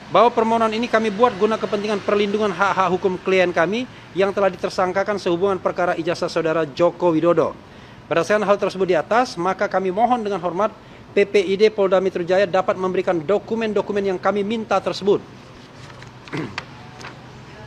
bahwa permohonan ini kami buat guna kepentingan perlindungan hak-hak hukum klien kami yang telah ditersangkakan sehubungan perkara ijazah saudara Joko Widodo. Berdasarkan hal tersebut di atas, maka kami mohon dengan hormat PPID Polda Metro Jaya dapat memberikan dokumen-dokumen yang kami minta tersebut.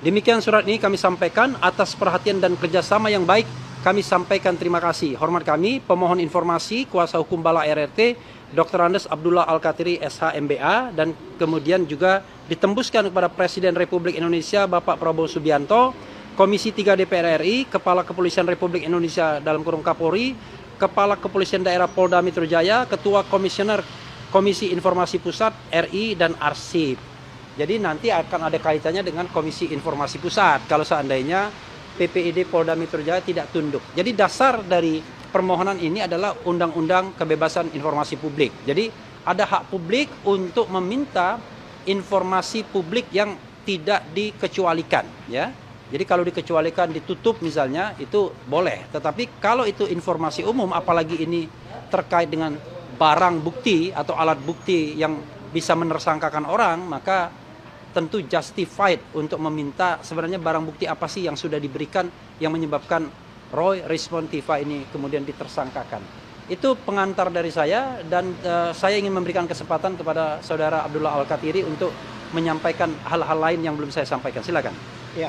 Demikian surat ini kami sampaikan atas perhatian dan kerjasama yang baik. Kami sampaikan terima kasih. Hormat kami, pemohon informasi, kuasa hukum Bala RRT, Dr. Andes Abdullah Al-Katiri SH MBA, dan kemudian juga ditembuskan kepada Presiden Republik Indonesia Bapak Prabowo Subianto, Komisi 3 DPR RI, Kepala Kepolisian Republik Indonesia dalam kurung Kapolri, Kepala Kepolisian Daerah Polda Metro Jaya, Ketua Komisioner Komisi Informasi Pusat RI, dan Arsip. Jadi nanti akan ada kaitannya dengan Komisi Informasi Pusat kalau seandainya PPID Polda Metro Jaya tidak tunduk. Jadi dasar dari permohonan ini adalah Undang-Undang Kebebasan Informasi Publik. Jadi ada hak publik untuk meminta informasi publik yang tidak dikecualikan, ya. Jadi kalau dikecualikan, ditutup misalnya, itu boleh. Tetapi kalau itu informasi umum, apalagi ini terkait dengan barang bukti atau alat bukti yang bisa menersangkakan orang, maka tentu justified untuk meminta sebenarnya barang bukti apa sih yang sudah diberikan yang menyebabkan Roy Respontiva ini kemudian ditersangkakan. Itu pengantar dari saya, dan saya ingin memberikan kesempatan kepada Saudara Abdullah Al-Katiri untuk menyampaikan hal-hal lain yang belum saya sampaikan. Silakan. Ya,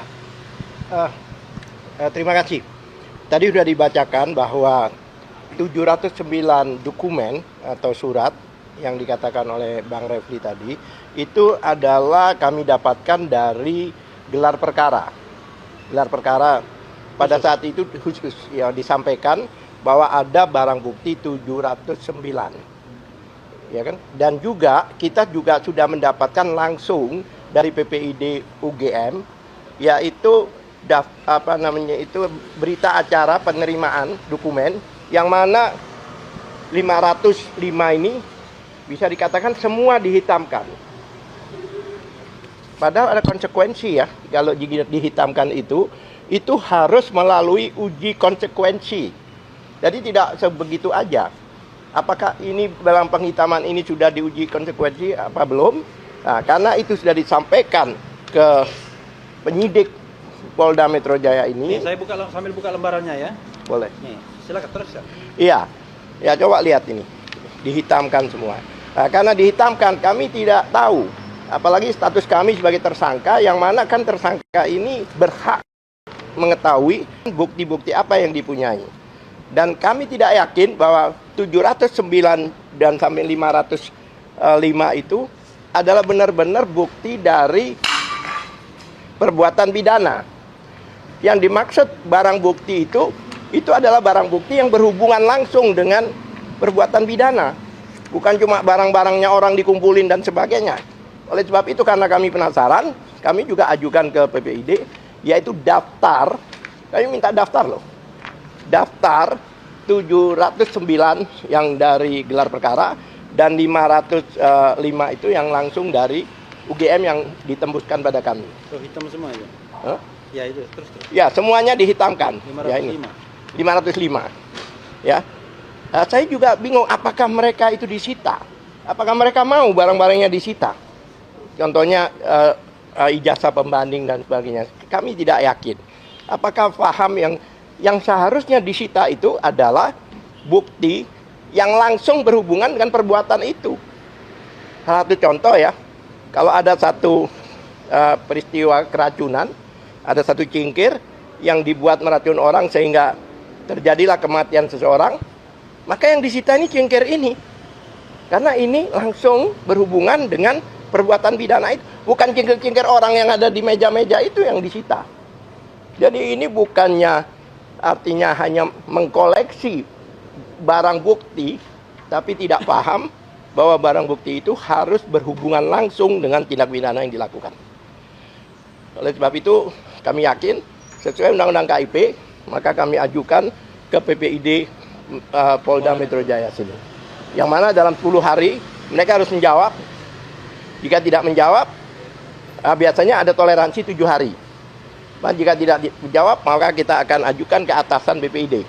terima kasih. Tadi sudah dibacakan bahwa 709 dokumen atau surat yang dikatakan oleh Bang Refli tadi, itu adalah kami dapatkan dari gelar perkara. Gelar perkara pada saat itu khusus ya, disampaikan bahwa ada barang bukti 709. Ya kan? Dan juga kita juga sudah mendapatkan langsung dari PPID UGM, yaitu berita acara penerimaan dokumen yang mana 505 ini bisa dikatakan semua dihitamkan. Padahal ada konsekuensi ya, kalau dihitamkan itu harus melalui uji konsekuensi. Jadi tidak sebegitu aja. Apakah ini dalam penghitaman ini sudah diuji konsekuensi apa belum? Nah, karena itu sudah disampaikan ke penyidik Polda Metro Jaya ini. Nih, saya sambil buka lembarannya ya. Boleh. Nih, silakan teruskan. Iya. Ya, coba lihat ini. Dihitamkan semua. Nah, karena dihitamkan kami tidak tahu, apalagi status kami sebagai tersangka, yang mana kan tersangka ini berhak mengetahui bukti-bukti apa yang dipunyai. Dan kami tidak yakin bahwa 709 dan sampai 505 itu adalah benar-benar bukti dari perbuatan pidana. Yang dimaksud barang bukti itu adalah barang bukti yang berhubungan langsung dengan perbuatan pidana. Bukan cuma barang-barangnya orang dikumpulin dan sebagainya. Oleh sebab itu, karena kami penasaran, kami juga ajukan ke PPID, yaitu daftar, kami minta daftar loh. Daftar 709 yang dari gelar perkara, dan 505 itu yang langsung dari UGM yang ditembuskan pada kami. Tuh, hitam semua itu. Huh? Ya itu, terus. Ya, semuanya dihitamkan. 505. Ya, ini. 505. Ya. Saya juga bingung apakah mereka itu disita. Apakah mereka mau barang-barangnya disita. Contohnya ijazah pembanding dan sebagainya. Kami tidak yakin. Apakah paham yang seharusnya disita itu adalah bukti yang langsung berhubungan dengan perbuatan itu. Salah satu contoh ya, kalau ada satu peristiwa keracunan, ada satu cingkir yang dibuat meracun orang sehingga terjadilah kematian seseorang, maka yang disita ini cingkir ini. Karena ini langsung berhubungan dengan perbuatan pidana itu. Bukan cingkir-cingkir orang yang ada di meja-meja itu yang disita. Jadi ini bukannya artinya hanya mengkoleksi barang bukti, tapi tidak paham bahwa barang bukti itu harus berhubungan langsung dengan tindak pidana yang dilakukan. Oleh sebab itu, kami yakin sesuai Undang-Undang KIP, maka kami ajukan ke PPID Polda Metro Jaya sini. Yang mana dalam 10 hari mereka harus menjawab. Jika tidak menjawab, biasanya ada toleransi 7 hari. Dan jika tidak dijawab, maka kita akan ajukan ke atasan PPID.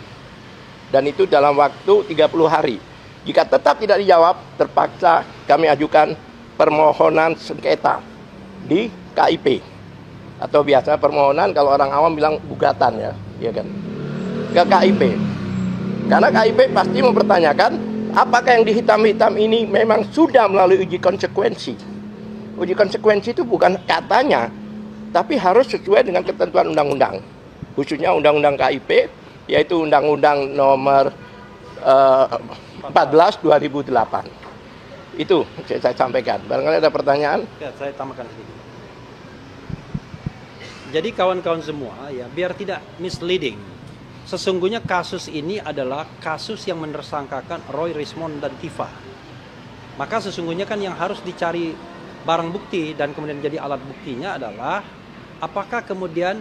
Dan itu dalam waktu 30 hari. Jika tetap tidak dijawab, terpaksa kami ajukan permohonan sengketa di KIP. Atau biasa permohonan kalau orang awam bilang gugatan ya kan. Ke KIP. Karena KIP pasti mempertanyakan apakah yang dihitam-hitam ini memang sudah melalui uji konsekuensi. Uji konsekuensi itu bukan katanya, tapi harus sesuai dengan ketentuan undang-undang. Khususnya undang-undang KIP, yaitu Undang-Undang Nomor 14 2008. Itu saya sampaikan. Barangkali ada pertanyaan? Ya, saya tambahkan sedikit. Jadi kawan-kawan semua ya, biar tidak misleading. Sesungguhnya kasus ini adalah kasus yang menersangkakan Roy Rismond dan Tifa. Maka sesungguhnya kan yang harus dicari barang bukti dan kemudian jadi alat buktinya adalah apakah kemudian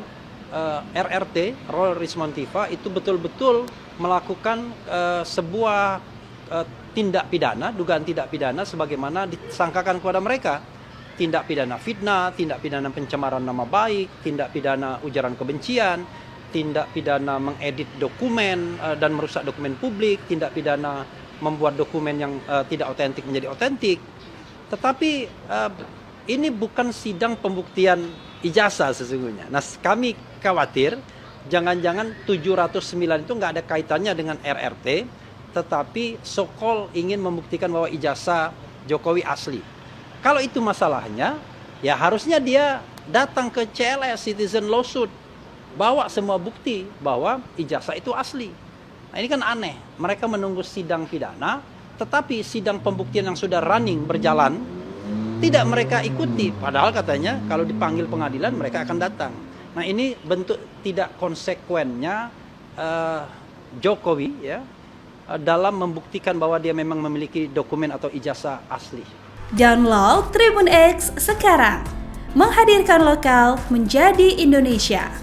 RRT, Roy Rismond Tifa itu betul-betul melakukan sebuah tindak pidana, dugaan tindak pidana sebagaimana disangkakan kepada mereka. Tindak pidana fitnah, tindak pidana pencemaran nama baik, tindak pidana ujaran kebencian, tindak pidana mengedit dokumen dan merusak dokumen publik, tindak pidana membuat dokumen yang tidak otentik menjadi otentik. Tetapi ini bukan sidang pembuktian ijazah sesungguhnya. Nah, kami khawatir jangan-jangan 709 itu nggak ada kaitannya dengan RRT, tetapi so-called ingin membuktikan bahwa ijazah Jokowi asli. Kalau itu masalahnya, ya harusnya dia datang ke CLS, Citizen Lawsuit, bawa semua bukti bahwa ijazah itu asli. Nah, ini kan aneh, mereka menunggu sidang pidana, tetapi sidang pembuktian yang sudah running, berjalan, tidak mereka ikuti. Padahal katanya kalau dipanggil pengadilan mereka akan datang. Nah, ini bentuk tidak konsekuennya Jokowi ya dalam membuktikan bahwa dia memang memiliki dokumen atau ijazah asli. Download Tribun X sekarang, menghadirkan lokal menjadi Indonesia.